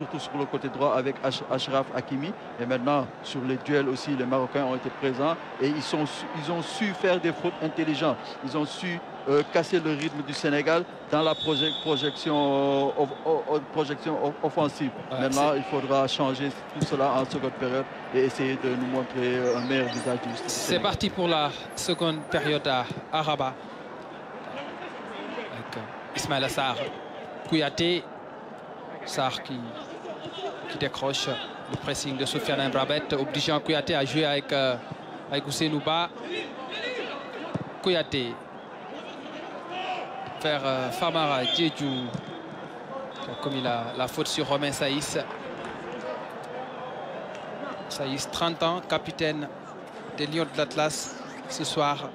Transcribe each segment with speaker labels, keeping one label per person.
Speaker 1: surtout sur le côté droit avec Achraf Hakimi. Et maintenant, sur les duels aussi, les Marocains ont été présents et ils ont su faire des fautes intelligentes. Ils ont su casser le rythme du Sénégal dans la projection offensive.
Speaker 2: Ouais,
Speaker 1: maintenant, il faudra changer tout cela en seconde période et essayer de nous montrer un meilleur visage du Sénégal.
Speaker 2: C'est parti pour la seconde période à Rabat. Avec Ismaïla Sarr, Kouyaté. Sarr qui décroche le pressing de Sofiane Amrabat, obligeant Kouyaté à jouer avec Ousseynou Ba. Kouyaté vers Famara Diédhiou, qui a commis la faute sur Romain Saïs. Saïs, 30 ans, capitaine des Lions de l'Atlas ce soir.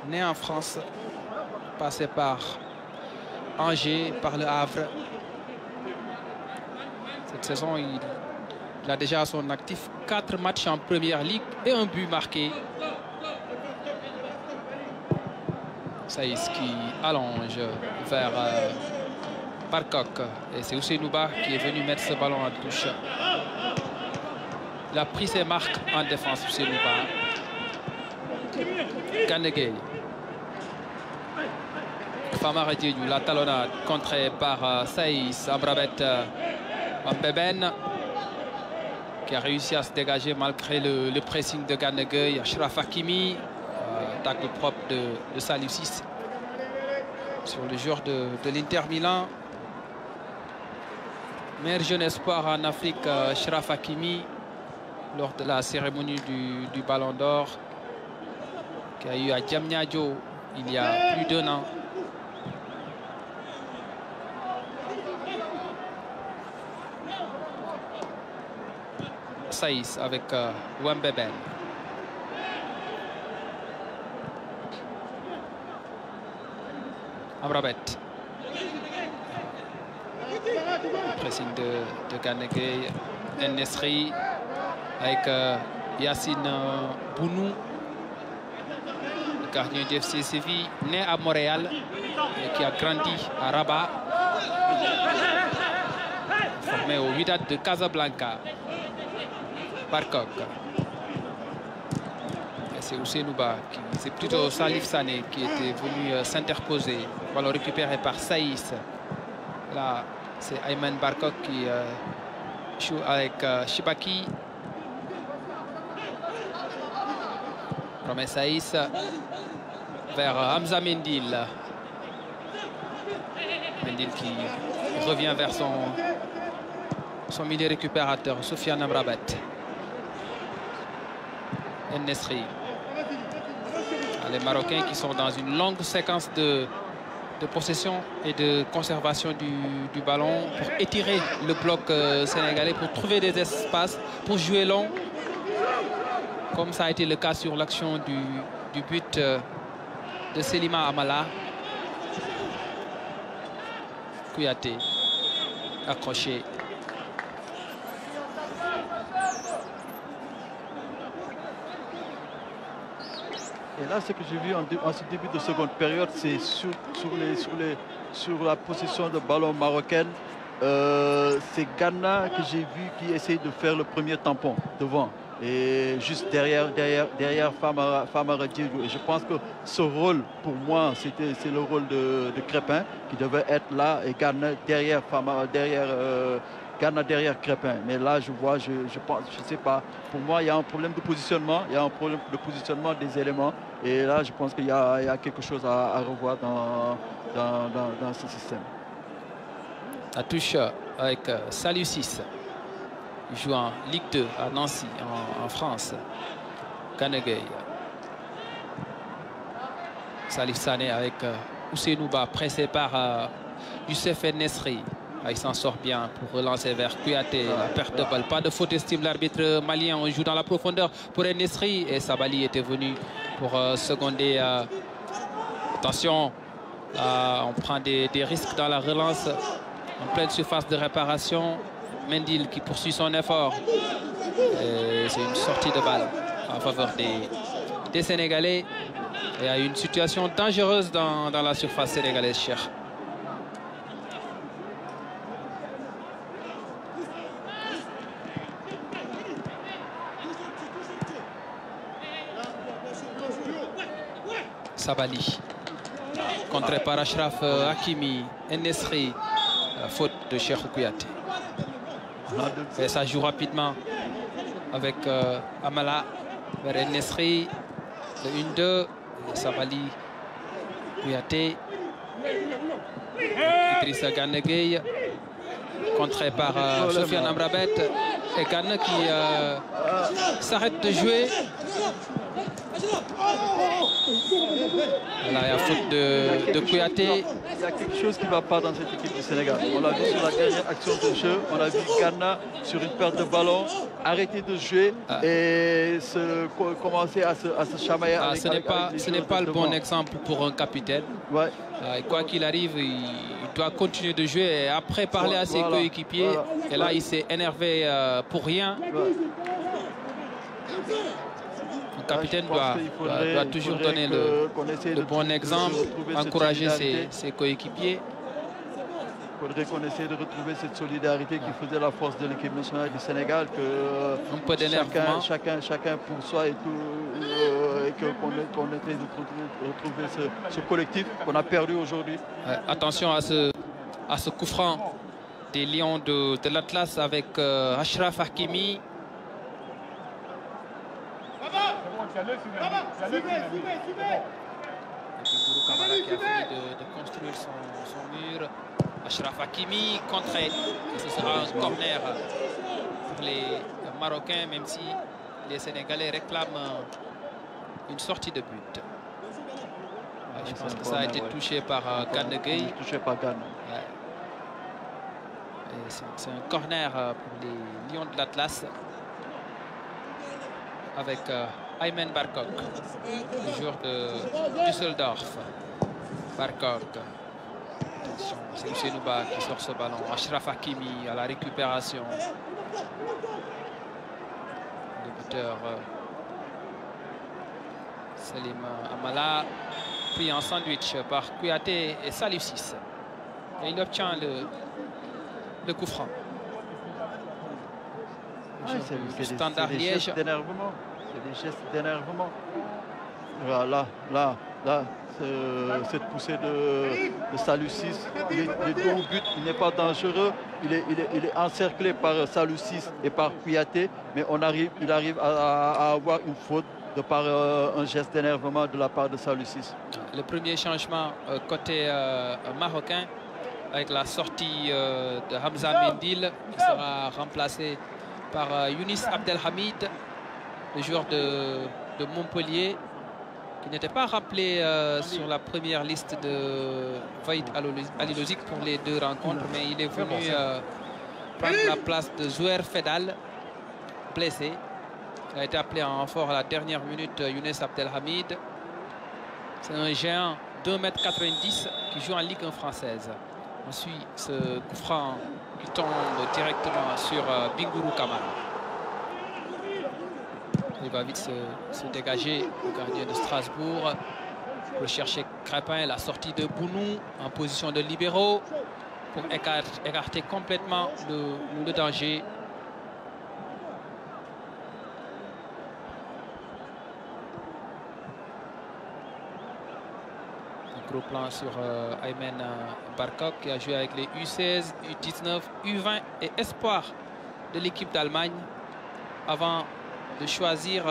Speaker 2: Né en France, passé par Angers, par le Havre. Cette saison, il a déjà à son actif 4 matchs en première ligue et un but marqué. Saïs qui allonge vers Barkok. Et c'est Ousseynou Ba qui est venu mettre ce ballon en touche. Il a pris ses marques en défense, Ousseynou Ba. Gana Gueye. Famara Diédhiou, la talonnade contrée par Saïs. Amrabat Mbeben qui a réussi à se dégager malgré le pressing de Gana Gueye. Achraf Hakimi, tacle propre de Salif Ciss sur le joueur de l'Inter Milan. Meilleur jeune espoir en Afrique, Achraf Hakimi, lors de la cérémonie du Ballon d'Or qui a eu à Diamniadio il y a plus d'1 an. Saïs avec Wembeben. Amrabat. Pressing de Gana Gueye. El-Nesri avec Yacine Bounou, le gardien du FC Séville, né à Montréal et qui a grandi à Rabat, formé au Wydad de Casablanca. Barkok. C'est Ousseynou Ba, c'est plutôt Salif Sané qui était venu s'interposer. Ballon récupéré par Saïs. Là, c'est Ayman Barkok qui joue avec Chibaki. Romain Saïs vers Hamza Mendil. Mendil qui revient vers son milieu récupérateur, Sofiane Amrabat. El-Nesri. Les Marocains qui sont dans une longue séquence de possession et de conservation du ballon pour étirer le bloc sénégalais, pour trouver des espaces, pour jouer long, comme ça a été le cas sur l'action du but de Selima Amala. Kouyaté accroché.
Speaker 1: Et là, ce que j'ai vu en ce début de seconde période, c'est sur la possession de ballon marocaine. C'est Ghana que j'ai vu qui essaye de faire le premier tampon devant. Et juste derrière Famara Diédhiou. Et je pense que ce rôle, pour moi, c'est le rôle de Crépin qui devait être là et Ghana derrière Ghana derrière Crépin. Mais là, je vois, je sais pas. Pour moi, il y a un problème de positionnement. Il y a un problème de positionnement des éléments. Et là, je pense qu'il y a quelque chose à revoir dans ce système.
Speaker 2: La touche avec Salif Ciss. Il joue en Ligue 2 à Nancy, en France. Gana Gueye. Salif Sané avec Ousseynou Ba, pressé par Youssef El-Nesri. Il s'en sort bien pour relancer vers Kouyaté. La perte de balle. Pas de faute, estime l'arbitre malien. On joue dans la profondeur pour El-Nesri. Et Sabali était venu pour seconder. Attention, on prend des risques dans la relance. En pleine surface de réparation. Mendil qui poursuit son effort. C'est une sortie de balle en faveur des Sénégalais. Il y a une situation dangereuse dans la surface sénégalaise, cher. Sabali. Contré par Achraf Hakimi. Nesri. Faute de Cheikh Kouyaté. Et ça joue rapidement avec Amala vers Nesri. Le 1-2. Sabali. Kouyaté. Idrissa Gana Gueye. Contré par Sofiane Amrabat. Et Gana qui s'arrête de jouer. Là, il y a faute de Kouyaté.
Speaker 1: Il y a quelque chose qui ne va pas dans cette équipe du Sénégal. On l'a vu sur la dernière action de jeu. On a vu Gana sur une perte de ballon arrêter de jouer et commencer à se chamailler.
Speaker 2: Ce n'est pas le bon exemple pour un capitaine.
Speaker 1: Ouais.
Speaker 2: Quoi qu'il arrive, il doit continuer de jouer et après parler à ses coéquipiers. Et là, il s'est énervé pour rien. Le capitaine doit toujours donner le bon exemple, encourager ses coéquipiers.
Speaker 1: Il faudrait qu'on essaie de retrouver cette solidarité qui faisait la force de l'équipe nationale du Sénégal, que
Speaker 2: un peu d'énervement.
Speaker 1: Chacun pour soi et tout, et qu'on essaie de retrouver ce collectif qu'on a perdu aujourd'hui.
Speaker 2: Attention à ce coup franc des Lions de l'Atlas avec Achraf Hakimi. Bingourou Kamara qui a fini de construire son mur. Achraf Hakimi contré. Et ce sera un corner pour les Marocains, même si les Sénégalais réclament une sortie de but. Je pense que ça a été touché par Gana Gueye.
Speaker 1: Touché par Gana.
Speaker 2: C'est un corner pour les Lions de l'Atlas. Avec Aymen Barkok, le joueur de Düsseldorf. Barkok. Attention, c'est Ousseynou Ba qui sort ce ballon. Achraf Hakimi à la récupération. Le buteur Salim Amala, pris en sandwich par Kouyaté et Salif Ciss. Et il obtient le coup franc.
Speaker 1: C'est
Speaker 2: Standard
Speaker 1: des
Speaker 2: Liège.
Speaker 1: gestes d'énervement. C'est des gestes d'énervement. Voilà, là, cette poussée de Salif Ciss, il est dos au but, il n'est pas dangereux. Il est encerclé par Salif Ciss et par Kouyaté, mais il arrive à avoir une faute de par un geste d'énervement de la part de Salif Ciss.
Speaker 2: Le premier changement côté marocain, avec la sortie de Hamza Mendil, qui sera remplacé par Younis Abdelhamid, le joueur de Montpellier, qui n'était pas rappelé sur la première liste de Vaïd Alilozic pour les deux rencontres, mais il est venu prendre la place de Zouer Fedal, blessé. Il a été appelé en renfort à la dernière minute, Younes Abdelhamid. C'est un géant d'1,90 m qui joue en Ligue 1 française. On suit ce coup franc qui tombe directement sur Bingourou Kamara. Il va vite se dégager, le gardien de Strasbourg, pour chercher Crépin. La sortie de Bounou en position de libéraux pour écarter complètement le danger. Un gros plan sur Aymen Barkok qui a joué avec les U16, U19, U20 et Espoir de l'équipe d'Allemagne avant de choisir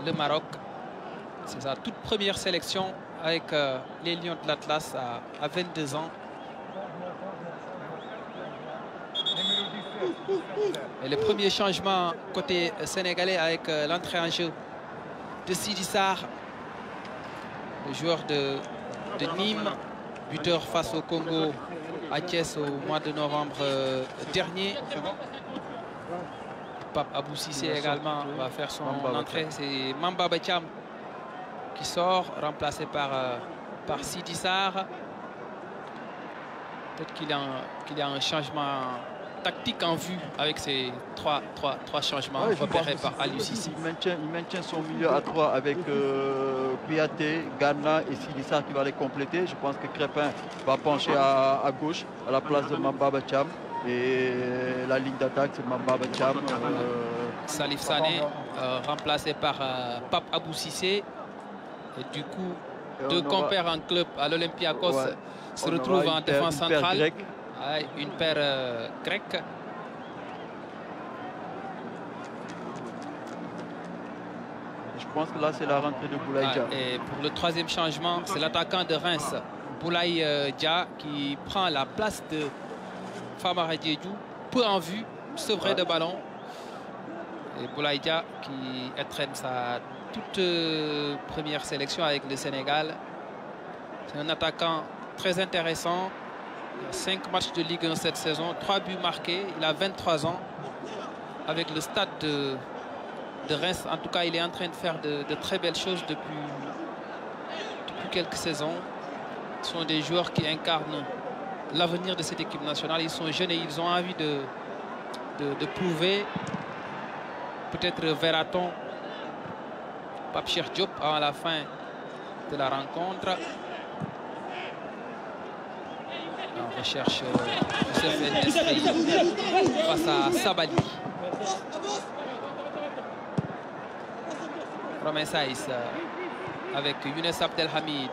Speaker 2: le Maroc. C'est sa toute première sélection avec les Lions de l'Atlas à 22 ans. Et le premier changement côté sénégalais avec l'entrée en jeu de Sidi Sarr, le joueur de Nîmes, buteur face au Congo à Thiès au mois de novembre dernier. Pape Abou Cissé également va faire son entrée. C'est Mamba Bacham qui sort, remplacé par Sidi Sarr. Peut-être qu'il y a un changement tactique en vue avec ces trois changements opérés par Aliou Cissé.
Speaker 1: Il maintient son milieu à 3 avec Kouyaté, Gana et Sidi Sarr qui va les compléter. Je pense que Crépin va pencher à gauche à la place de Mamba Bacham. Et la ligne d'attaque, c'est Mamba Bacham.
Speaker 2: Salif Sané, remplacé par Pape Abou Cissé. Et du coup, deux compères en club à l'Olympiakos se retrouvent en défense centrale. Une paire grecque.
Speaker 1: Je pense que là, c'est la rentrée de Boulaye Dia.
Speaker 2: Et pour le troisième changement, c'est l'attaquant de Reims, Boulaye Dia, qui prend la place de Famara Diédhiou, peu en vue, sevré de ballon. Et Boulaye Dia qui entraîne sa toute première sélection avec le Sénégal. C'est un attaquant très intéressant. Il a 5 matchs de Ligue 1 cette saison, 3 buts marqués. Il a 23 ans. Avec le stade de Reims, en tout cas, il est en train de faire de très belles choses depuis quelques saisons. Ce sont des joueurs qui incarnent l'avenir de cette équipe nationale. Ils sont jeunes et ils ont envie de prouver. Peut-être verra-t-on Pape Cheikh Diop avant la fin de la rencontre. On recherche Youssef Nesri face à Sabali. Romain Saïs avec Younes Abdelhamid.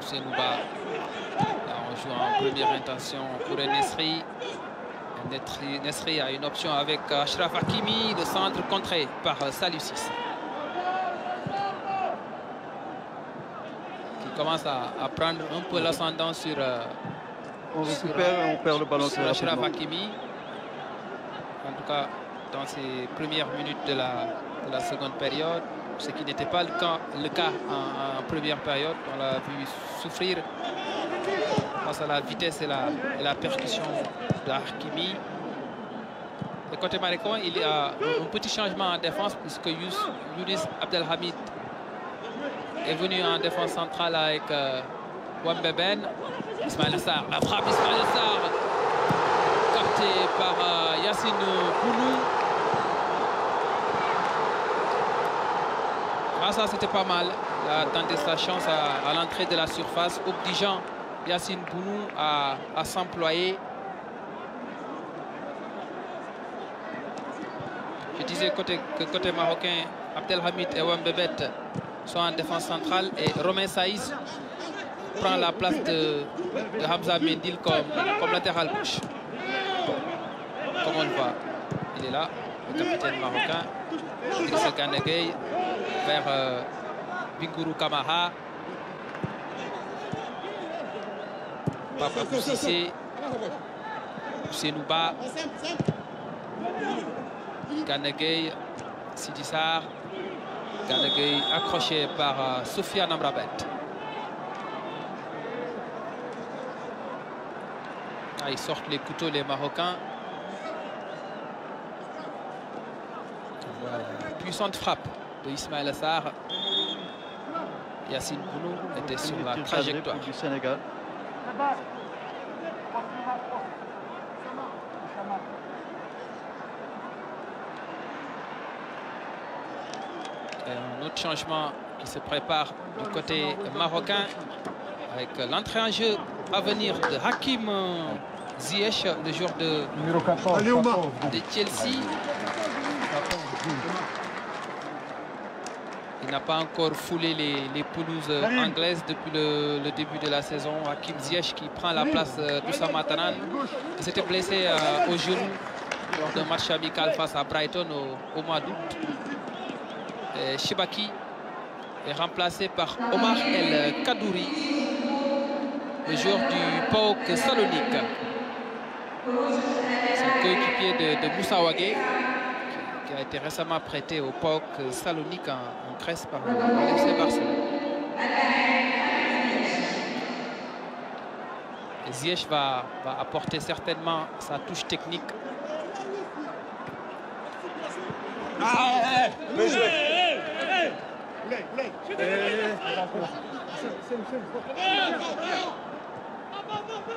Speaker 2: Ousseinouba. Là, on joue en première intention pour Nesri. Nesri a une option avec Achraf Hakimi, le centre contré par Saliou Ciss. Qui commence à prendre un peu l'ascendant sur...
Speaker 1: on récupère et on perd le ballon
Speaker 2: sur Achraf Hakimi. En tout cas, dans ces premières minutes de la seconde période, ce qui n'était pas le cas en première période. On l'a vu souffrir face à la vitesse et la percussion de Hakimi. Et côté marocain, il y a un petit changement en défense puisque Younes Abdelhamid est venu en défense centrale avec Wembeben. Ismaïla Sarr, la frappe Ismaïla Sarr, capté par Yacine Bounou. Ah, ça c'était pas mal. Il a tenté sa chance à l'entrée de la surface, obligeant Yacine Bounou à s'employer. Je disais que côté marocain, Abdelhamid et Wembebet sont en défense centrale et Romain Saïs prend la place de Hamza Mendil comme latéral gauche. Comme on le voit, il est là, le capitaine marocain. Idrissa Gana Gueye vers Bingourou Kamara. Papa Boussissé, Ousseinouba, Gana Gueye, Sidi Sarr. Gana Gueye accroché par Sofiane Amrabat. Ah, ils sortent les couteaux, les Marocains. Voilà. Puissante frappe de Ismaïla Sarr. Yacine Bounou était sur la trajectoire
Speaker 1: du Sénégal.
Speaker 2: Et un autre changement qui se prépare du côté marocain avec l'entrée en jeu à venir de Hakim Ziyech, le joueur de Chelsea. Il n'a pas encore foulé les pelouses anglaises depuis le début de la saison. Hakim Ziyech qui prend la place d'Oussama Tanan, qui s'était blessé au genou lors d'un match amical face à Brighton au mois d'août. Chibaki est remplacé par Omar El Kadouri, le joueur du PAOK Salonique. C'est un coéquipier de Moussa Wagué, qui a été récemment prêté au PAOK Salonique en Grèce par le FC Barcelone. Ziyech va apporter certainement sa touche technique.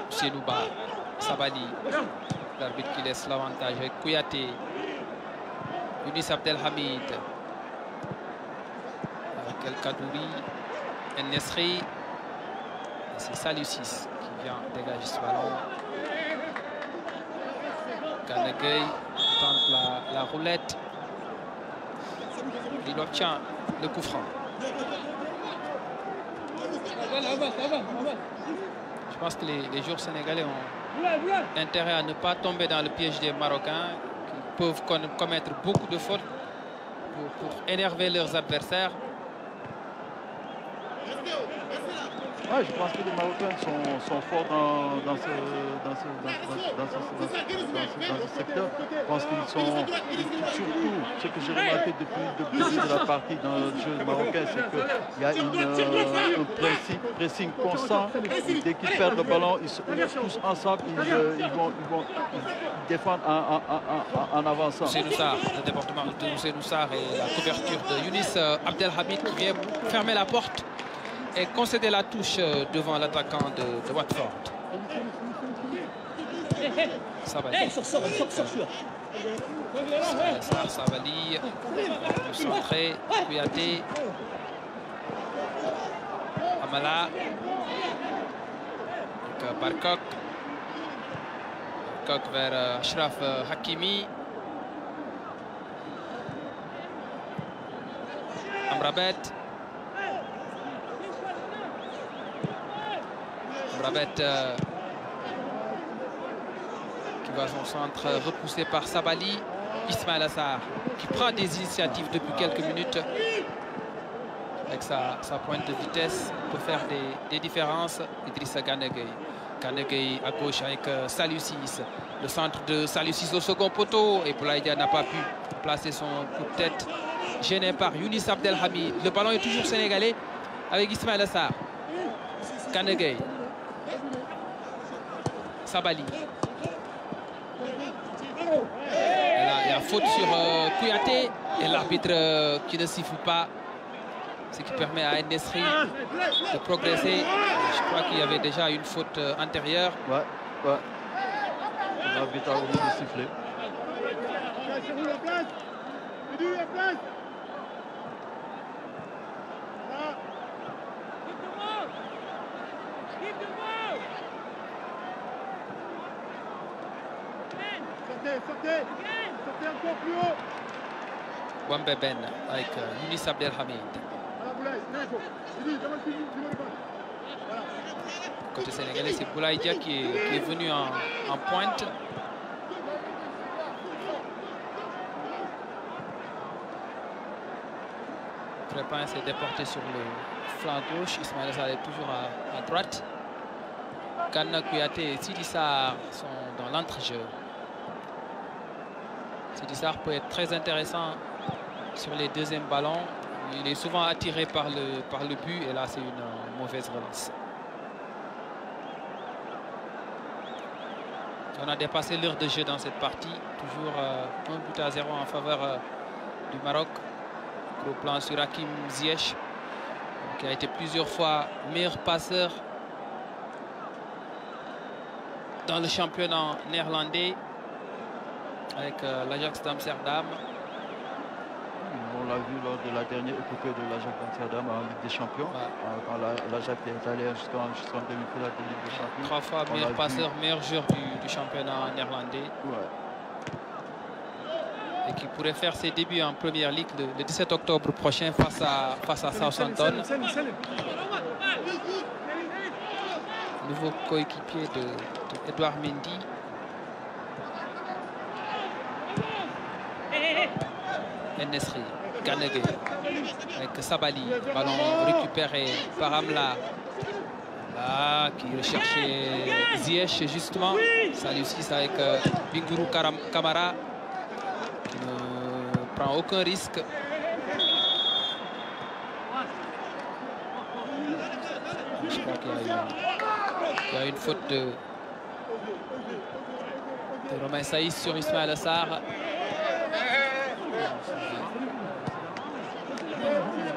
Speaker 2: Ousseinouba, Sabali, l'arbitre qui laisse l'avantage avec Kouyaté, Younes Abdelhamid, avec El Kadouri, El Nesri, c'est Saliou Ciss qui vient dégager ce ballon. Kanegay tente la roulette. Il obtient le coup franc. Je pense que les joueurs sénégalais ont intérêt à ne pas tomber dans le piège des Marocains qui peuvent commettre beaucoup de fautes pour énerver leurs adversaires.
Speaker 1: Ouais, je pense que les Marocains sont forts dans ce secteur. Je pense qu'ils sont, surtout, ce que j'ai remarqué depuis le début de la partie dans le jeu marocain, c'est qu'il y a un pressing constant. Dès qu'ils perdent le ballon, ils sont tous ensemble, ils vont défendre en avançant.
Speaker 2: Ousseynou Sarr, le département de Ousseynou Sarr et la couverture de Younis Abdelhamid qui vient fermer la porte et concéder la touche devant l'attaquant de Watford. Sabali. Sabali, le centré, Kouyaté, Amala, Barkok vers Achraf Hakimi, Amrabat. Amrabat qui va son centre repoussé par Sabali. Ismaïla Sarr qui prend des initiatives depuis quelques minutes avec sa pointe de vitesse pour faire des différences. Idrissa Gana Gueye. Gana Gueye à gauche avec Saliou Ciss. Le centre de Saliou Ciss au second poteau et Boulaye Dia n'a pas pu placer son coup de tête. Gêné par Younis Abdelhamid. Le ballon est toujours sénégalais avec Ismaïla Sarr. Gana Gueye. Sabali. Il y a faute sur Kouyaté et l'arbitre qui ne siffle pas, ce qui permet à Nesri de progresser. Je crois qu'il y avait déjà une faute antérieure.
Speaker 1: Ouais. L'arbitre a oublié de siffler.
Speaker 3: Sortez encore plus haut.
Speaker 2: Wambeben avec Younis Abdelhamid. Côté sénégalais, c'est Boulaye Dia qui est venu en pointe. Crépin s'est déporté sur le flanc gauche. Ismaïla Sarr est toujours à droite. Gana Kouyaté et Sidi Sarr sont dans l'entrejeu. Sidi Sarr peut être très intéressant sur les deuxièmes ballons. Il est souvent attiré par le but et là c'est une mauvaise relance. On a dépassé l'heure de jeu dans cette partie. Toujours 1-0 en faveur du Maroc. Gros plan sur Hakim Ziyech qui a été plusieurs fois meilleur passeur dans le championnat néerlandais avec l'Ajax d'Amsterdam.
Speaker 1: On l'a vu lors de la dernière épopée de l'Ajax d'Amsterdam en Ligue des Champions. Ouais. Quand l'Ajax est allé jusqu'en demi-finale de Ligue des Champions.
Speaker 2: 3 fois meilleur passeur, meilleur joueur du championnat néerlandais.
Speaker 1: Ouais.
Speaker 2: Et qui pourrait faire ses débuts en Première Ligue le 17 octobre prochain face à Southampton. Nouveau coéquipier de Edouard Mendy. Nesri, Gana Gueye avec Sabali, ballon récupéré par Amla. Là, qui recherchait Ziyech justement. Saliou Ciss avec Bingourou Kamara qui ne prend aucun risque. Je crois qu'il y a une faute de Romain Saïs sur Ismaïla Sarr.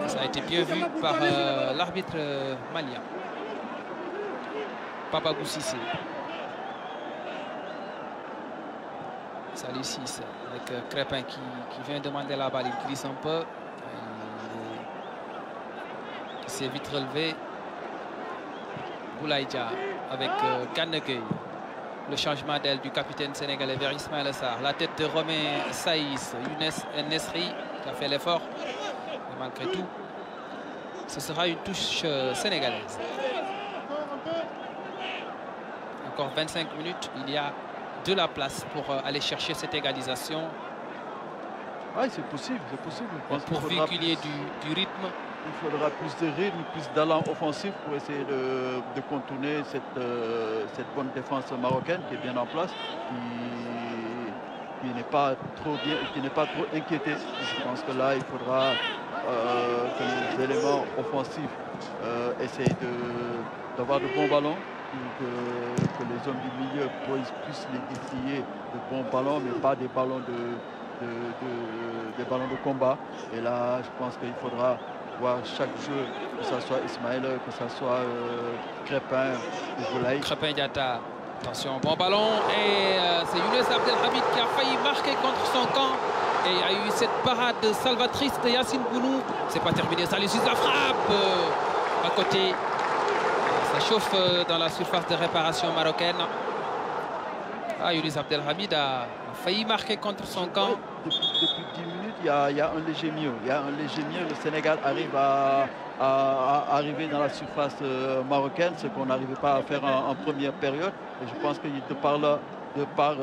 Speaker 2: Ça a été bien vu par l'arbitre malien. Papagou Cissé. Saliou Ciss avec Crépin qui vient demander la balle. Il glisse un peu. Il s'est vite relevé. Boulaye Dia avec Gana Gueye. Le changement d'aile du capitaine sénégalais vers Ismaïla Sarr. La tête de Romain Saïs, Younes Nesri qui a fait l'effort. Malgré tout, ce sera une touche sénégalaise. Encore 25 minutes, il y a de la place pour aller chercher cette égalisation.
Speaker 1: Oui, c'est possible, c'est possible.
Speaker 2: Pourvu qu'il y ait du rythme.
Speaker 1: Il faudra plus de rythme, plus d'allant offensif pour essayer de contourner cette bonne défense marocaine qui est bien en place, qui n'est pas trop bien, qui n'est pas trop inquiétée. Je pense que là, il faudra que les éléments offensifs essayent d'avoir de bons ballons, que les hommes du milieu puissent les décider de bons ballons, mais pas des ballons des ballons de combat. Et là, je pense qu'il faudra voir chaque jeu, que ce soit Ismaël, que ce soit Crépin ou Boulaye.
Speaker 2: Crépin Diatta, attention, bon ballon. Et c'est Younes Abdelhamid qui a failli marquer contre son camp. Et il y a eu cette parade salvatrice de Yassine Bounou. C'est pas terminé, ça lui suit la frappe à côté. Ça chauffe dans la surface de réparation marocaine. Younes Abdelhamid a failli marquer contre son camp.
Speaker 1: Depuis 10 minutes, il y a un léger mieux. Il y a un léger mieux. Le Sénégal arrive à arriver dans la surface marocaine, ce qu'on n'arrivait pas à faire en première période. Et je pense que de par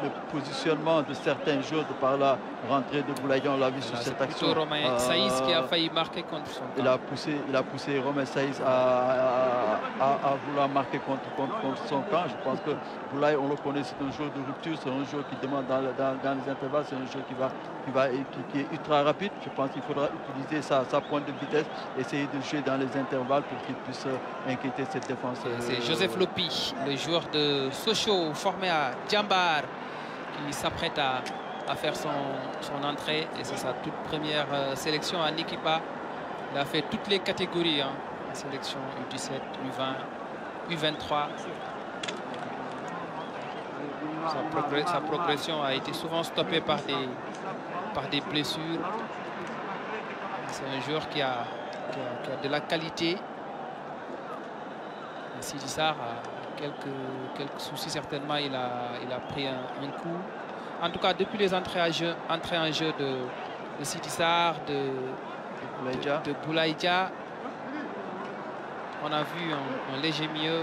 Speaker 1: le positionnement de certains joueurs, de par la rentrée de Boulaye, on l'a vu sur cette action.
Speaker 2: C'est Romain Saïs qui a failli marquer contre son camp.
Speaker 1: Il a poussé Romain Saïs à vouloir marquer contre son camp. Je pense que Boulaye, on le connaît, c'est un joueur de rupture, c'est un joueur qui demande dans les intervalles, c'est un joueur qui est ultra rapide. Je pense qu'il faudra utiliser sa pointe de vitesse, essayer de jouer dans les intervalles pour qu'il puisse inquiéter cette défense.
Speaker 2: C'est Joseph Lopi, le joueur de Sochaux, formé à Djambar, qui s'apprête à faire son entrée. Et c'est sa toute première sélection en Nikipa. Il a fait toutes les catégories, hein. La sélection U17, U20, U23. Sa progression a été souvent stoppée par des blessures. C'est un joueur qui a de la qualité. Sidi Sarr a quelques soucis, certainement. Il a pris un coup. En tout cas, depuis les entrées en jeu de Sidi Sarr, de Boulaye Dia, on a vu un léger mieux.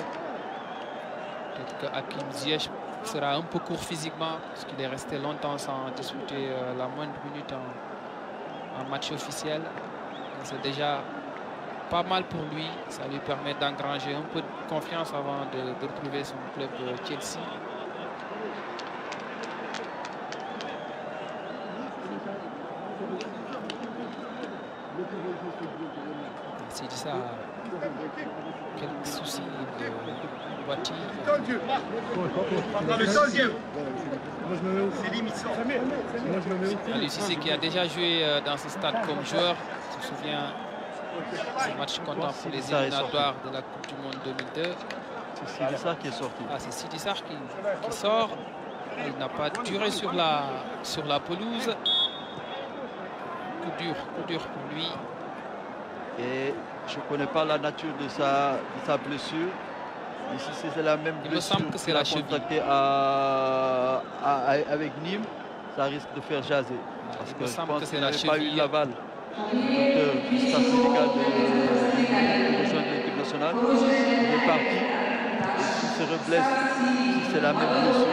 Speaker 2: Peut-être que Hakim Ziyech sera un peu court physiquement, parce qu'il est resté longtemps sans disputer la moindre minute en match officiel. C'est déjà pas mal pour lui. Ça lui permet d'engranger un peu de confiance avant de retrouver son club Chelsea. Sidi Sarr a quelques soucis de boîtier. Aliou Cissé qui a déjà joué dans ce stade comme joueur, se souvient ce match comptant pour les éliminatoires de la Coupe du Monde 2002.
Speaker 1: C'est Sidi Sarr qui est sorti.
Speaker 2: C'est Sidi Sarr qui sort. Il n'a pas duré sur la pelouse. Coup dur pour lui.
Speaker 1: Et je ne connais pas la nature de sa blessure. Mais si c'est la même blessure,
Speaker 2: il me semble que c'est la cheville.
Speaker 1: Avec Nîmes, ça risque de faire jaser. Parce que je pense
Speaker 2: que c'est la cheville.
Speaker 1: Pas eu l'aval du staff médical de rejoindre l'équipe nationale. Il est parti. Et s'il se reblesse, si c'est la même blessure,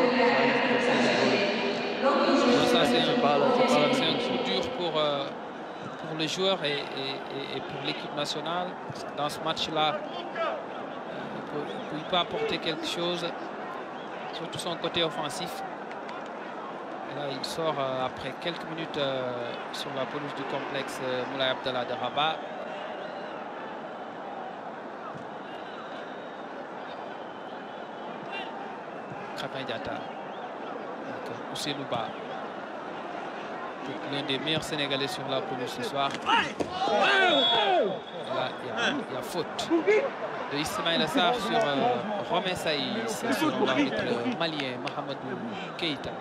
Speaker 1: ça risque de faire des problèmes.
Speaker 2: C'est un coup dur pour les joueurs et pour l'équipe nationale. Dans ce match-là, il peut apporter quelque chose, surtout son côté offensif. Et là, il sort après quelques minutes sur la pelouse du complexe Moulay Abdallah de Rabat. Crépin Diatta, Ousseynou Ba, l'un des meilleurs Sénégalais sur la pelouse ce soir. Et là, il y a faute de Ismaïla Sarr sur Romain Saïs, selon l'arbitre malien Mahamadou Keïta.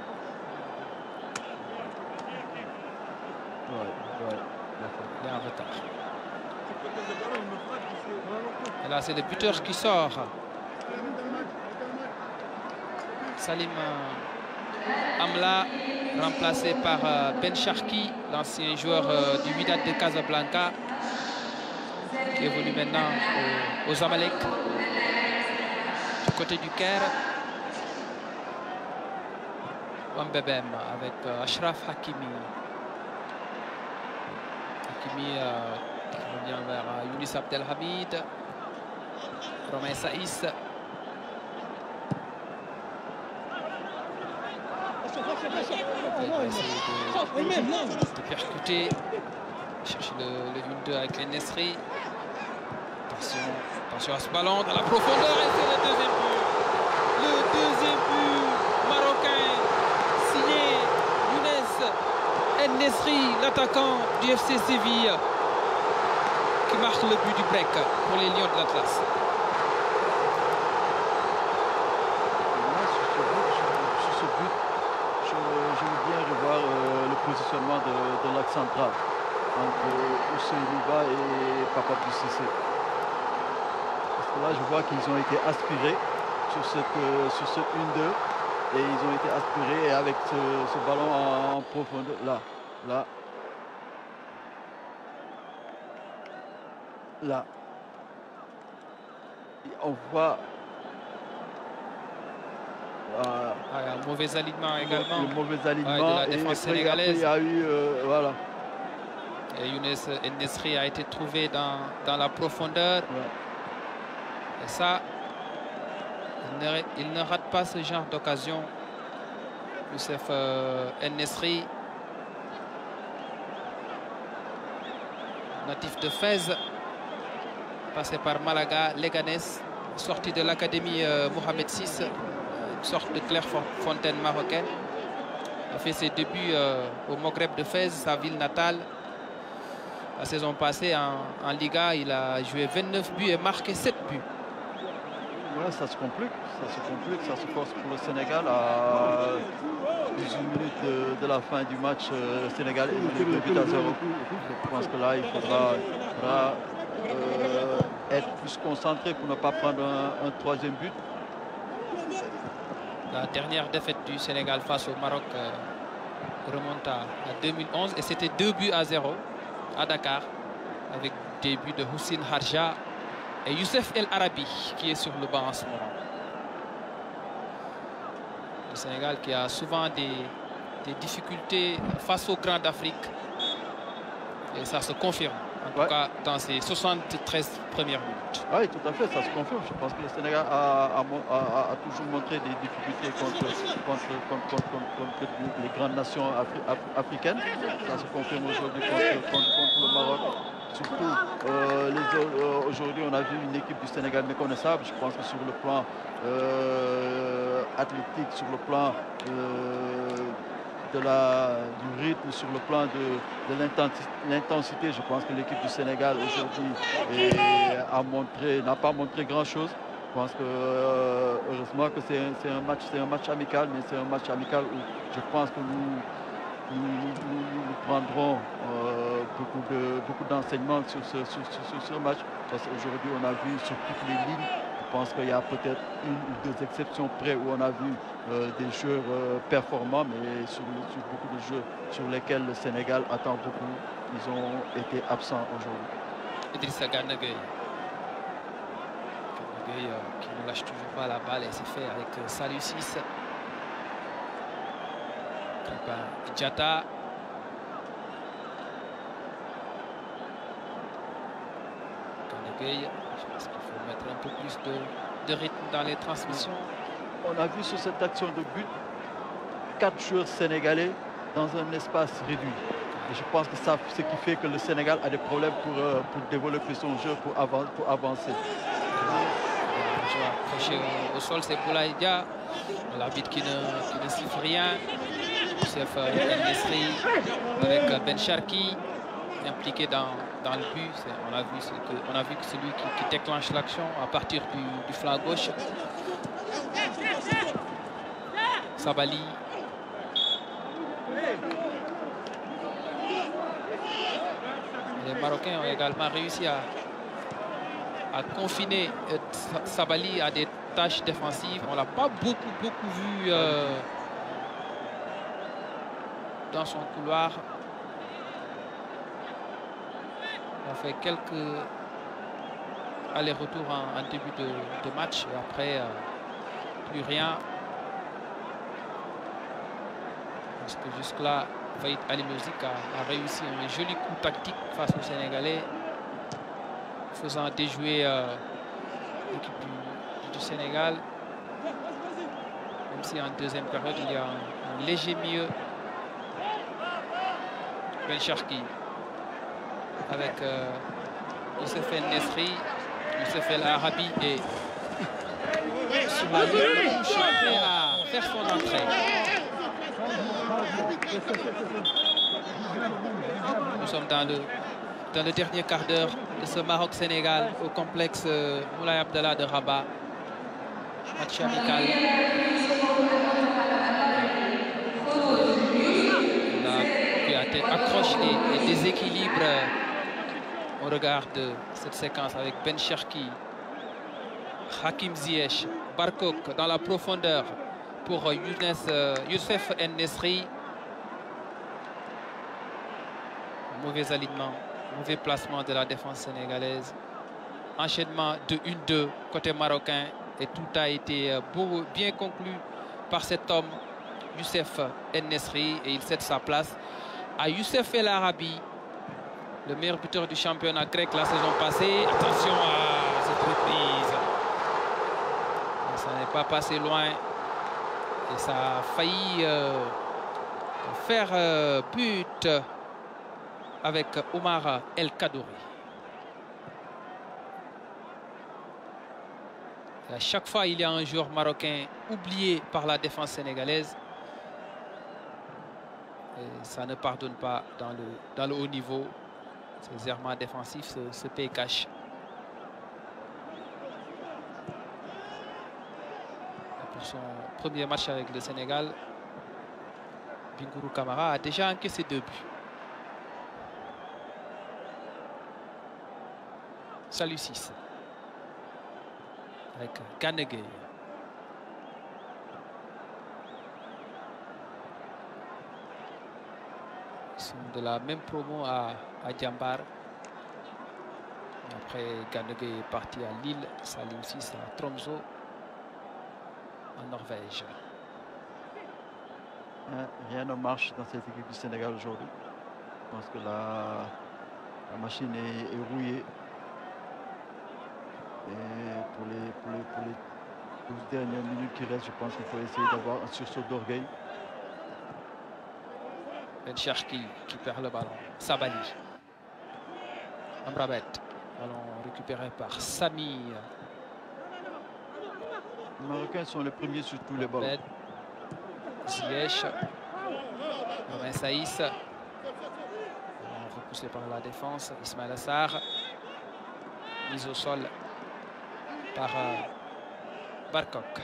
Speaker 2: Il est en retard. Et là, c'est le buteur qui sort. Salim Amla, remplacé par Ben Sharki, l'ancien joueur du Wydad de Casablanca, qui évolue maintenant aux Zamalek. Du côté du Caire, Wambebem avec Ashraf Hakimi. Hakimi qui revient vers Younis Abdelhamid. Romain Saïs. Il va essayer de percuter, chercher le 1-2 avec les Nesri. Attention à ce ballon dans la profondeur et c'est le deuxième but. Le deuxième but marocain signé Younes Nesri, l'attaquant du FC Séville, qui marque le but du break pour les Lions de l'Atlas.
Speaker 1: Positionnement de l'axe central entre Ousseynou Ba et Papa Boussissé. Parce que là, je vois qu'ils ont été aspirés sur ce 1-2 et ils ont été aspirés avec ce ballon en profondeur. Là. Et on voit.
Speaker 2: Un mauvais alignement également.
Speaker 1: Le mauvais alignement
Speaker 2: de la défense sénégalaise.
Speaker 1: Il y a eu, voilà.
Speaker 2: Et Younes Nesri a été trouvé dans la profondeur. Ouais. Et ça, il ne rate pas ce genre d'occasion. Youssef Nesri, natif de Fès, passé par Malaga, Leganés, sorti de l'académie Mohamed VI. Une sorte de Clairefontaine marocaine. Il a fait ses débuts au Maghreb de Fès, sa ville natale. La saison passée en Liga, il a joué 29 buts et marqué 7 buts.
Speaker 1: Ouais, ça se complique, ça se force pour le Sénégal. À 18 minutes de la fin du match, le Sénégal est 2 buts à 0. Je pense que là, il faudra être plus concentré pour ne pas prendre un troisième but.
Speaker 2: La dernière défaite du Sénégal face au Maroc remonte à 2011 et c'était 2 buts à 0 à Dakar avec des buts de Houssine Harja et Youssef El Arabi qui est sur le banc en ce moment. Le Sénégal qui a souvent des difficultés face aux grands d'Afrique et ça se confirme. En tout cas, dans ces 73 premières minutes.
Speaker 1: Oui, tout à fait, ça se confirme. Je pense que le Sénégal a toujours montré des difficultés contre les grandes nations africaines. Ça se confirme aujourd'hui contre le Maroc. Surtout, aujourd'hui, on a vu une équipe du Sénégal méconnaissable. Je pense que sur le plan athlétique, sur le plan du rythme, sur le plan de l'intensité, je pense que l'équipe du Sénégal aujourd'hui n'a pas montré grand-chose. Je pense que heureusement que c'est un match amical, mais c'est un match amical où je pense que nous prendrons beaucoup d'enseignements sur ce match. Parce qu'aujourd'hui, on a vu sur toutes les lignes. Je pense qu'il y a peut-être une ou deux exceptions près où on a vu des joueurs performants, mais sur beaucoup de jeux sur lesquels le Sénégal attend beaucoup, ils ont été absents aujourd'hui.
Speaker 2: Idrissa Gana Gueye qui ne lâche toujours pas la balle et c'est fait avec Saliou Ciss. Krépin Diatta. Gana Gueye, je pense qu'il faut mettre un peu plus de rythme dans les transmissions.
Speaker 1: On a vu sur cette action de but 4 joueurs sénégalais dans un espace réduit. Et je pense que c'est ce qui fait que le Sénégal a des problèmes pour développer son jeu, pour avancer.
Speaker 2: Le joueur accroché au sol, c'est Boulaye Dia. L'arbitre qui ne siffle rien. Youssef Nesri avec Ben Sharki impliqué dans le but. On a vu que c'est lui qui déclenche l'action à partir du flanc gauche. Sabali. Les Marocains ont également réussi à confiner Sabali à des tâches défensives. On ne l'a pas beaucoup vu dans son couloir. Il a fait quelques allers-retours en début de match. Et après, plus rien. Parce que jusque-là, Faïd Ali Lozic a réussi un joli coup tactique face aux Sénégalais, faisant déjouer l'équipe du Sénégal. Même si en deuxième période, il y a un léger mieux. Ben Cherki avec Youssef El Nesri, Youssef El Arabi et sur la ligne touche prêt à faire son entrée. Nous sommes dans le dernier quart d'heure de ce Maroc-Sénégal au complexe Moulay Abdallah de Rabat. Match amical. Kouyaté accroche les déséquilibres au regard de cette séquence avec Ben Cherki, Hakim Ziyech, Barkok dans la profondeur pour Youssef En Nesri. Mauvais alignement, mauvais placement de la défense sénégalaise. Enchaînement de 1-2 côté marocain et tout a été bien conclu par cet homme, Youssef En Nesri, et il cède sa place à Youssef El Arabi, le meilleur buteur du championnat grec la saison passée. Attention à cette reprise. Ça n'est pas passé loin et ça a failli faire but avec Omar El Kadouri. Et à chaque fois, il y a un joueur marocain oublié par la défense sénégalaise. Et ça ne pardonne pas dans le haut niveau. Ces errements défensifs se payent cash. Pour son premier match avec le Sénégal, Bingourou Kamara a déjà encaissé 2 buts. Salut 6 avec Gana Gueye. Ils sont de la même promo à Djambar. Après, Gana Gueye est parti à Lille, Salim 6 à Tromsø en Norvège.
Speaker 1: Rien ne marche dans cette équipe du Sénégal aujourd'hui. Je pense que la machine est rouillée. Et pour les 12 dernières minutes qui restent, je pense qu'il faut essayer d'avoir un sursaut d'orgueil.
Speaker 2: Ben Cherki qui perd le ballon. Sabali. Amrabat. Ballon récupéré par Sami.
Speaker 1: Les Marocains sont les premiers sur tous les ballons.
Speaker 2: Ziyech. Romain Saïs. Repoussé par la défense. Ismaël Assar. Mise au sol par Barkok.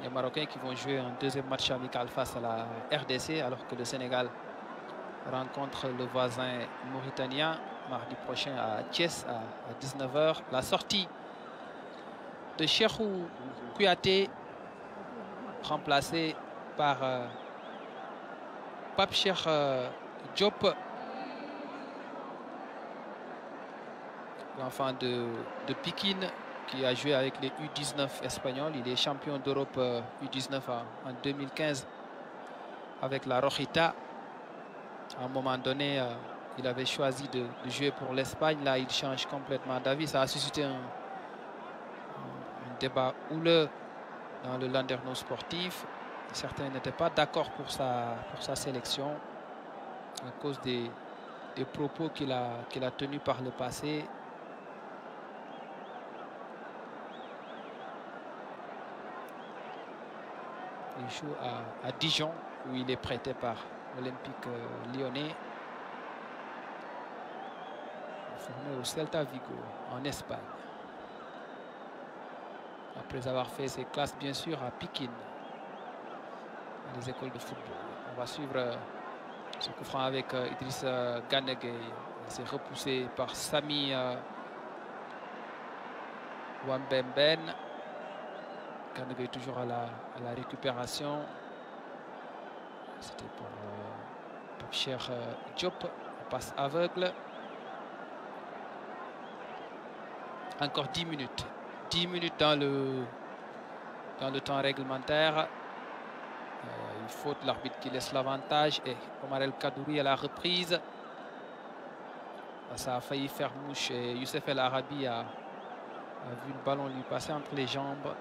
Speaker 2: Les Marocains qui vont jouer un deuxième match amical face à la RDC, alors que le Sénégal rencontre le voisin mauritanien mardi prochain à Thiès à 19 h. La sortie de Cheikhou Kouyaté, remplacé par Pape Cheikh Diop, l'enfant de Pikine, qui a joué avec les U19 espagnols. Il est champion d'Europe U19 en 2015 avec la Rojita. À un moment donné, il avait choisi de jouer pour l'Espagne. Là, il change complètement d'avis. Ça a suscité un débat houleux dans le landerneau sportif. Certains n'étaient pas d'accord pour sa sélection à cause des propos qu'il a tenus par le passé. Il joue à Dijon, où il est prêté par l'Olympique lyonnais, formé au Celta Vigo en Espagne. Après avoir fait ses classes, bien sûr, à Pikine, les écoles de football. On va suivre ce coup franc avec Idriss Gana Gueye. C'est repoussé par Sami Wambemben. Gana Gueye toujours à la récupération. C'était pour Cheikh Diop. On passe aveugle. Encore 10 minutes. 10 minutes dans le temps réglementaire. Une faute, l'arbitre qui laisse l'avantage. Et Omar El Kadouri à la reprise. Ça a failli faire mouche. Et Youssef El Arabi a vu le ballon lui passer entre les jambes.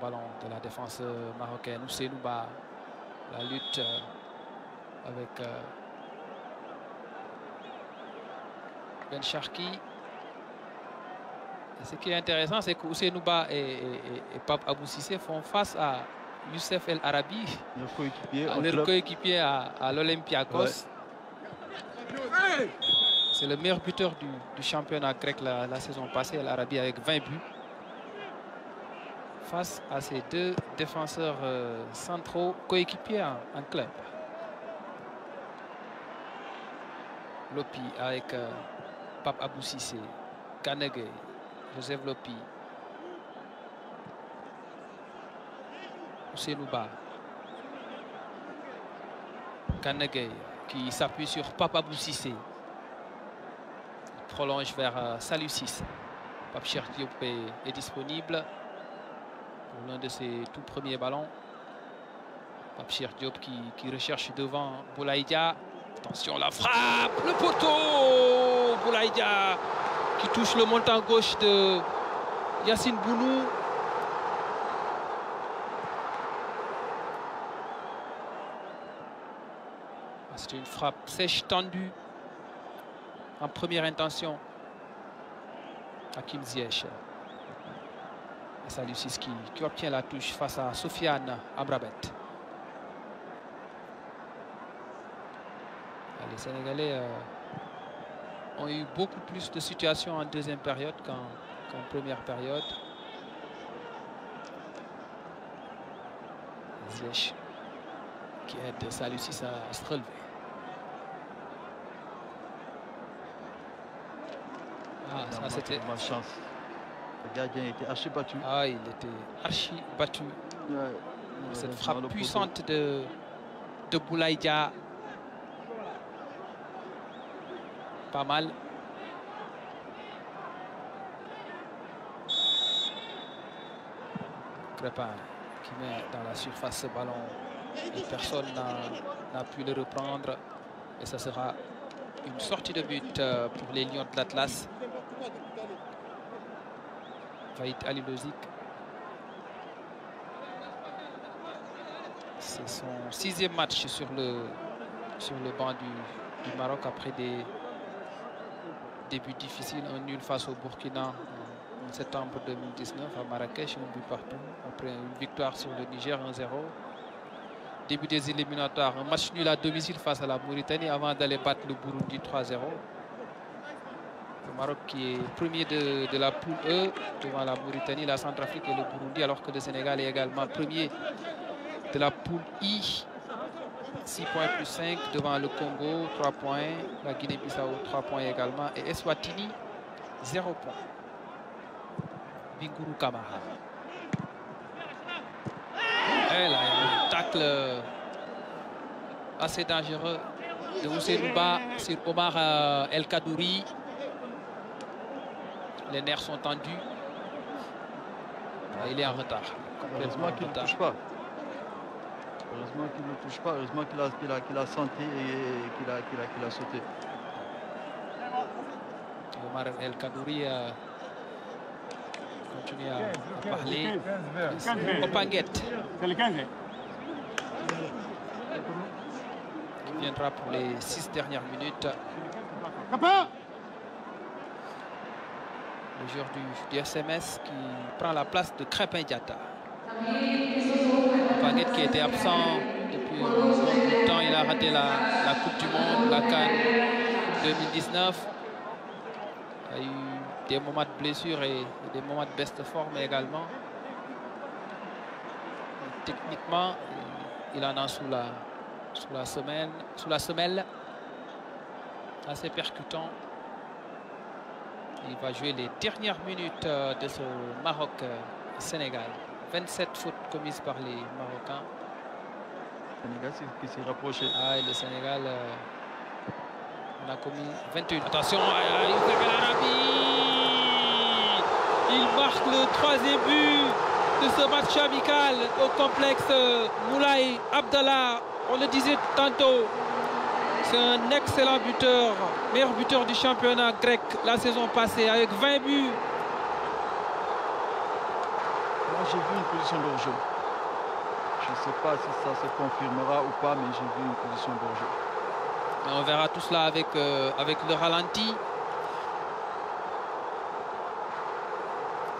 Speaker 2: Ballon de la défense marocaine. Ousseynou Ba, la lutte avec Ben Sharki. Et ce qui est intéressant, c'est que Ousseynou Ba et Pape Abou Cissé font face à Youssef El Arabi, leur coéquipier à l'Olympiakos. Ouais. C'est le meilleur buteur du championnat grec la saison passée, El Arabi, avec 20 buts. Face à ces deux défenseurs centraux coéquipiers en club. Lopi avec Pape Abou Cissé, Gana Gueye, Joseph Lopi, Ousseynou Ba, Gana Gueye qui s'appuie sur Pape Abou Cissé. Il prolonge vers Salou Ciss. Pape Cheikh Diop est disponible. L'un de ses tout premiers ballons. Pape Cheikh Diop qui recherche devant Boulaïdia. Attention, la frappe, le poteau. Boulaïdia qui touche le montant gauche de Yacine Bounou. C'est une frappe sèche, tendue en première intention. Hakim Ziyech. Salou Ciss qui obtient la touche face à Sofiane Amrabat. Les Sénégalais ont eu beaucoup plus de situations en deuxième période qu'en première période. Ziyech qui aide Salou Ciss à se relever. Ah, ça c'était
Speaker 1: ma chance. Le gardien était archi battu.
Speaker 2: Ah, il était archi battu.
Speaker 1: Ouais.
Speaker 2: Cette frappe puissante de Boulaïdia. Pas mal. Crépin qui met dans la surface ce ballon. Et personne n'a pu le reprendre. Et ça sera une sortie de but pour les Lions de l'Atlas. Faïd Ali Lozic. C'est son 6e match sur le banc du Maroc après des débuts difficiles. Un nul face au Burkina en septembre 2019 à Marrakech, un but partout. Après une victoire sur le Niger 1-0. Début des éliminatoires, un match nul à domicile face à la Mauritanie avant d'aller battre le Burundi 3-0. Le Maroc qui est premier de la poule E devant la Mauritanie, la Centrafrique et le Burundi, alors que le Sénégal est également premier de la poule I. 6 points plus 5 devant le Congo, 3 points. La Guinée-Bissau, 3 points également. Et Eswatini, 0 points. Bingourou Kamara. Et là, il y a un tacle assez dangereux de Ousseynou Ba sur Omar El Kadouri. Les nerfs sont tendus. Il est en retard.
Speaker 1: Heureusement qu'il ne touche pas. Heureusement qu'il ne touche pas. Heureusement qu'il a senti et qu'il a sauté.
Speaker 2: Omar El Kadouri continue à parler. Opanguette qui viendra pour les 6 dernières minutes. Le joueur du SMS qui prend la place de Crépin Diatta. Opanguette qui était absent depuis un bon bout de temps. Il a raté la Coupe du Monde, la CAN 2019. Il y a eu des moments de blessure et des moments de baisse de forme également. Techniquement, il en a sous la semelle. Assez percutant. Il va jouer les dernières minutes de ce Maroc-Sénégal. 27 fautes commises par les Marocains.
Speaker 1: Le Sénégal qui s'est rapproché.
Speaker 2: Ah, et le Sénégal on a commis 21. Attention, Youssef El Arabi. Il marque le 3e but de ce match amical au complexe Moulay Abdallah. On le disait tantôt. C'est un excellent buteur, meilleur buteur du championnat grec la saison passée avec 20 buts.
Speaker 1: Moi j'ai vu une position d'hors-jeu. Je ne sais pas si ça se confirmera ou pas, mais j'ai vu une position d'hors-jeu.
Speaker 2: On verra tout cela avec le ralenti.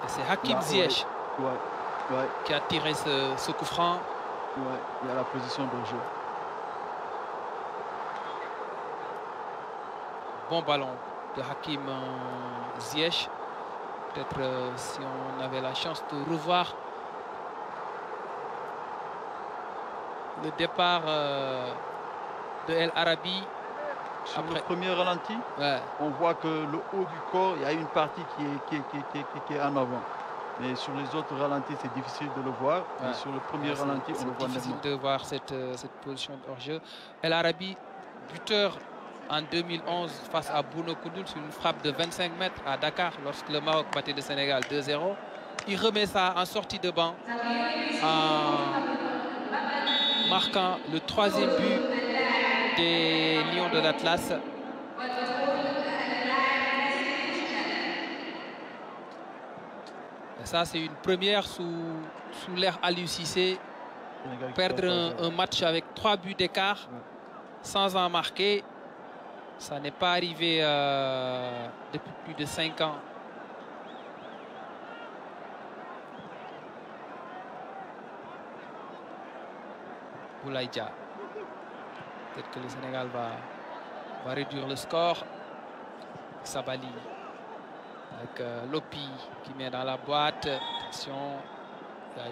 Speaker 2: C'est Hakim Ziyech qui a tiré ce coup franc.
Speaker 1: Ouais, il y a la position d'hors-jeu.
Speaker 2: Bon ballon de Hakim Ziyech. Peut-être si on avait la chance de revoir le départ de El Arabi.
Speaker 1: Sur le premier ralenti, on voit que le haut du corps, il y a une partie qui est en avant. Mais sur les autres ralentis, c'est difficile de le voir. Mais sur le premier ralenti, on le voit nettement.
Speaker 2: C'est difficile de voir cette position hors-jeu. El Arabi, buteur en 2011 face à Bouno Koudoul sur une frappe de 25 mètres à Dakar lorsque le Maroc battait le Sénégal 2-0. Il remet ça en sortie de banc en marquant le 3e but des Lions de l'Atlas. Ça, c'est une première sous l'ère Aliou Cissé. Perdre un match avec 3 buts d'écart sans en marquer. Ça n'est pas arrivé depuis plus de 5 ans. Boulaïdja. Peut-être que le Sénégal va réduire le score. Sabali avec Lopi qui met dans la boîte. Attention, il y a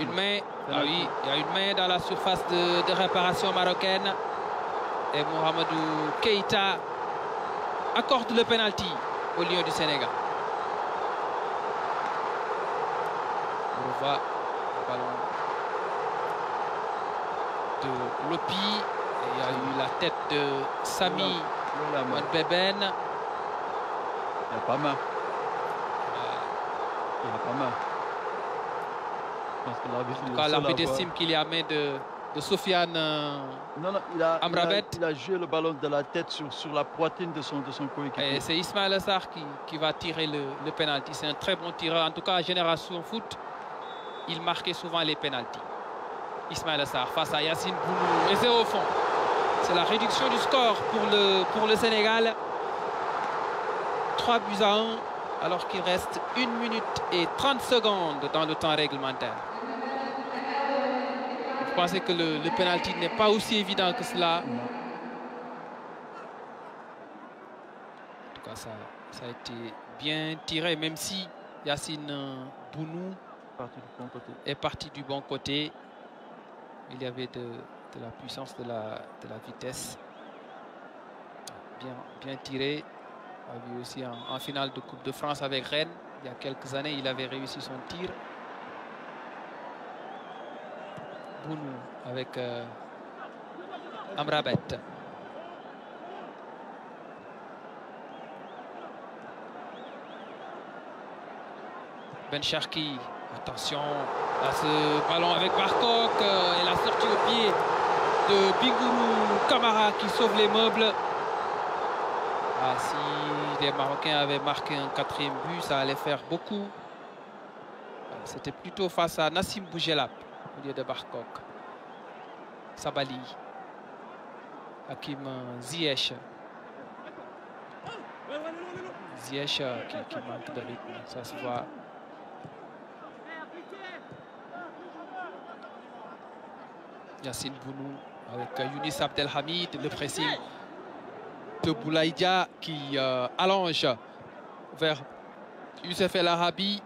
Speaker 2: une main. Ah oui, il y a une main dans la surface de réparation marocaine. Et Mohamedou Keïta accorde le penalty au Lion du Sénégal. On voit le ballon de Lopi. Et il y a eu la tête de Sami Beben.
Speaker 1: Il n'y a pas main. Il n'y a pas main.
Speaker 2: En tout cas, l'arbitre estime qu'il y a main de Sofiane Amrabat.
Speaker 1: Il a joué le ballon de la tête sur la poitrine de son coéquipier.
Speaker 2: C'est Ismaël Sarr qui va tirer le penalty. C'est un très bon tireur. En tout cas, à Génération Foot, il marquait souvent les penaltys. Ismaël Sarr face à Yacine Bounou. Et c'est au fond. C'est la réduction du score pour le Sénégal. 3 buts à 1, alors qu'il reste 1 minute et 30 secondes dans le temps réglementaire. Vous pensez que le penalty n'est pas aussi évident que cela?
Speaker 1: Non.
Speaker 2: En tout cas, ça a été bien tiré, même si Yacine Bounou est parti du bon côté. Il y avait de la puissance, de la vitesse. Bien tiré. On a vu aussi en finale de Coupe de France avec Rennes. Il y a quelques années, il avait réussi son tir. Bounou avec Amrabat. Ben Cherki, attention à ce ballon avec Barkok et la sortie au pied de Bingourou Kamara qui sauve les meubles. Ah, si les Marocains avaient marqué un 4e but, ça allait faire beaucoup. C'était plutôt face à Nassim Bougelab au lieu de Barkok. Sabali. Hakim Ziyech. Ziyech qui manque de rythme, ça se voit. Yacine Bounou avec Younis Abdelhamid, le pressing de Boulaïdia qui allonge vers Youssef El Arabi.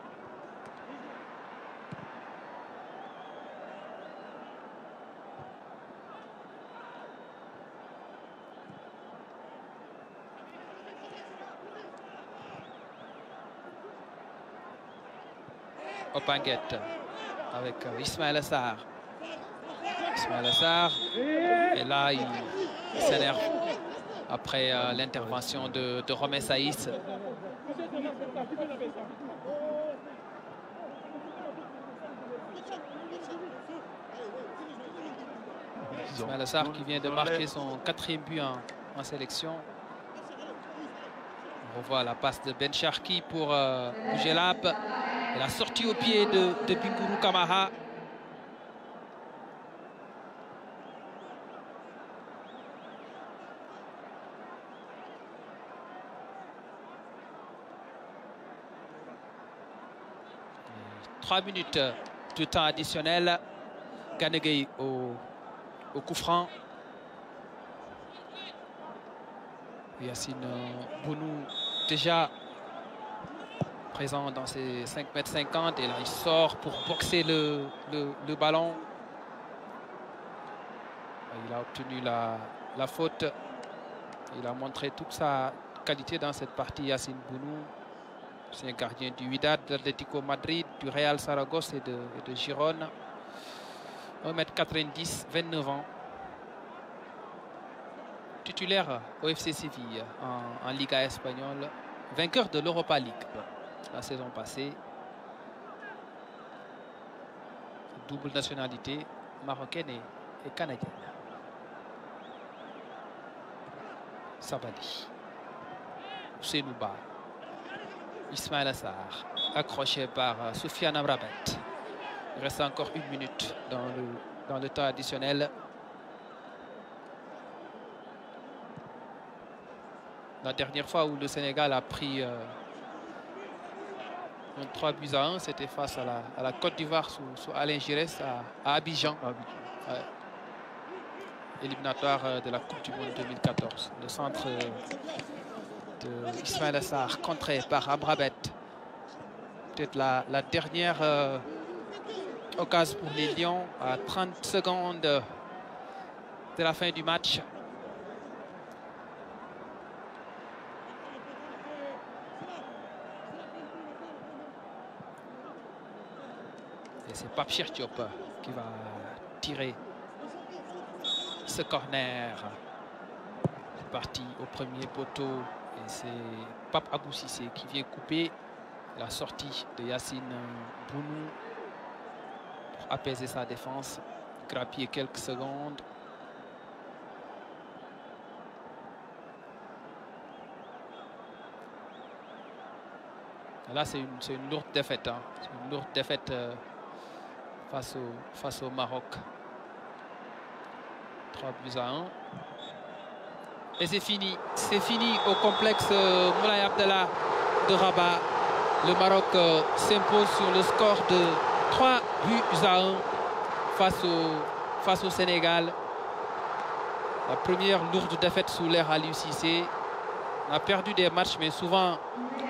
Speaker 2: Opanguette avec Ismaël Assar. Ismaël Assar, et là il s'énerve après l'intervention de Romain Saïs. Ismaël Assar qui vient de marquer son 4e but en sélection. On revoit la passe de Ben Sharki pour Bougelab. Et la sortie au pied de Bingourou Kamara. Et 3 minutes de temps additionnel. Gana Gueye au coup franc. Yacine Bounou déjà présent dans ses 5,50 m et là il sort pour boxer le ballon. Il a obtenu la faute. Il a montré toute sa qualité dans cette partie, Yacine Bounou. C'est un gardien du Wydad, de l'Atlético Madrid, du Real Saragosse et de Girone. 1,90 m, 29 ans. Titulaire au FC Séville en Liga espagnole. Vainqueur de l'Europa League la saison passée. Double nationalité marocaine et canadienne. Sabali. Ousseinouba. Ismaël Assar. Accroché par Soufiane Amrabat. Il reste encore 1 minute dans le temps additionnel. La dernière fois où le Sénégal a pris 3-1, c'était face à la Côte d'Ivoire sous Alain Giresse à Abidjan. Ouais. Éliminatoire de la Coupe du Monde 2014. Le centre de Ismaël Assar, contré par Amrabat. Peut-être la dernière occasion pour les Lions à 30 secondes de la fin du match. C'est Pape Cheikh Diop qui va tirer ce corner. C'est parti au premier poteau et c'est Pape Abou Cissé qui vient couper la sortie de Yacine Bounou pour apaiser sa défense, grappiller quelques secondes. Là, c'est une lourde défaite. Hein. C'est une lourde défaite face au Maroc. 3-1. Et c'est fini. C'est fini au complexe Moulay Abdallah de Rabat. Le Maroc s'impose sur le score de 3-1 face au Sénégal. La première lourde défaite sous l'ère Aliou Cissé. On a perdu des matchs, mais souvent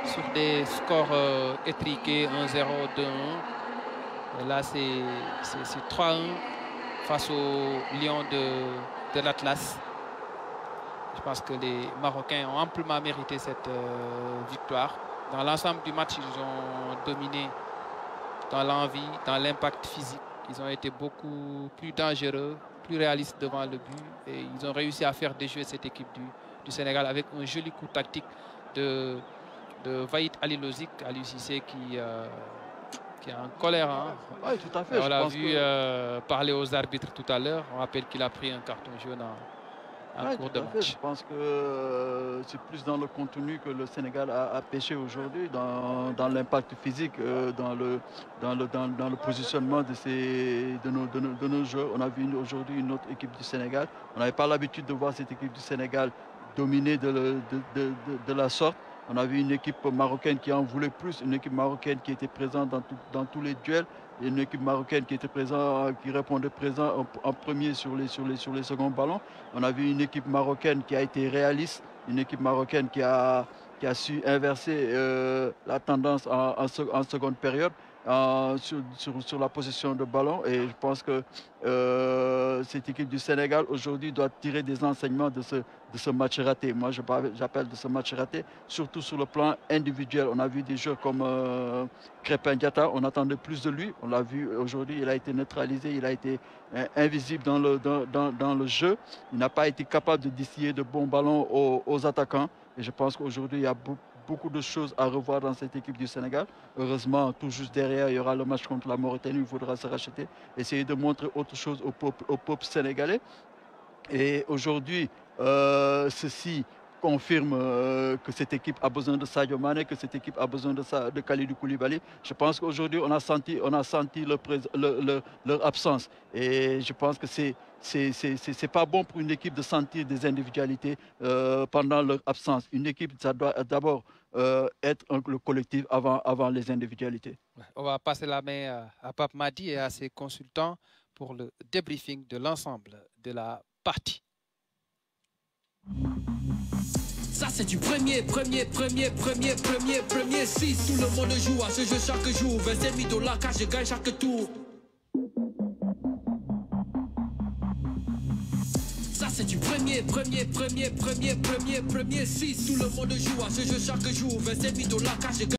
Speaker 2: sur des scores étriqués, 1-0, 2-1. Et là, c'est 3-1 face aux Lions de l'Atlas. Je pense que les Marocains ont amplement mérité cette victoire. Dans l'ensemble du match, ils ont dominé dans l'envie, dans l'impact physique. Ils ont été beaucoup plus dangereux, plus réalistes devant le but. Et ils ont réussi à faire déjouer cette équipe du Sénégal avec un joli coup tactique de Vaïd Ali Lozic, Aliou Cissé qui est en colère. Hein.
Speaker 1: Oui, tout à fait.
Speaker 2: On l'a vu parler aux arbitres tout à l'heure. On rappelle qu'il a pris un carton jaune en cours de match.
Speaker 1: Je pense que c'est plus dans le contenu que le Sénégal a pêché aujourd'hui, dans l'impact physique, dans le positionnement de nos joueurs. On a vu aujourd'hui une autre équipe du Sénégal. On n'avait pas l'habitude de voir cette équipe du Sénégal dominée de la sorte. On a vu une équipe marocaine qui en voulait plus, une équipe marocaine qui était présente dans tous les duels, et une équipe marocaine qui était présente, qui répondait présent en premier sur les seconds ballons. On a vu une équipe marocaine qui a été réaliste une équipe marocaine qui a su inverser la tendance en seconde période. Sur la possession de ballon, et je pense que cette équipe du Sénégal aujourd'hui doit tirer des enseignements de ce match raté. Moi, j'appelle de ce match raté, surtout sur le plan individuel. On a vu des joueurs comme Crépin Diatta, on attendait plus de lui. On l'a vu aujourd'hui, il a été neutralisé, il a été invisible dans le jeu. Il n'a pas été capable de distiller de bons ballons aux attaquants. Et je pense qu'aujourd'hui, il y a beaucoup de choses à revoir dans cette équipe du Sénégal. Heureusement, tout juste derrière, il y aura le match contre la Mauritanie. Il faudra se racheter, essayer de montrer autre chose au peuple sénégalais. Et aujourd'hui, ceci confirme que cette équipe a besoin de Sadio Mané, que cette équipe a besoin de Kalidou Koulibaly. Je pense qu'aujourd'hui, on a senti leur absence. Et je pense que c'est pas bon pour une équipe de sentir des individualités pendant leur absence. Une équipe, ça doit d'abord être le collectif avant les individualités.
Speaker 2: On va passer la main à Pape Madi et à ses consultants pour le débriefing de l'ensemble de la partie.
Speaker 3: Ça c'est du premier 6. Tout le monde joue à ce jeu chaque jour. 25 000 $ car je gagne chaque tour. Ça c'est du premier 6. Tout le monde joue à ce jeu chaque jour. 25 000 $ car je gagne.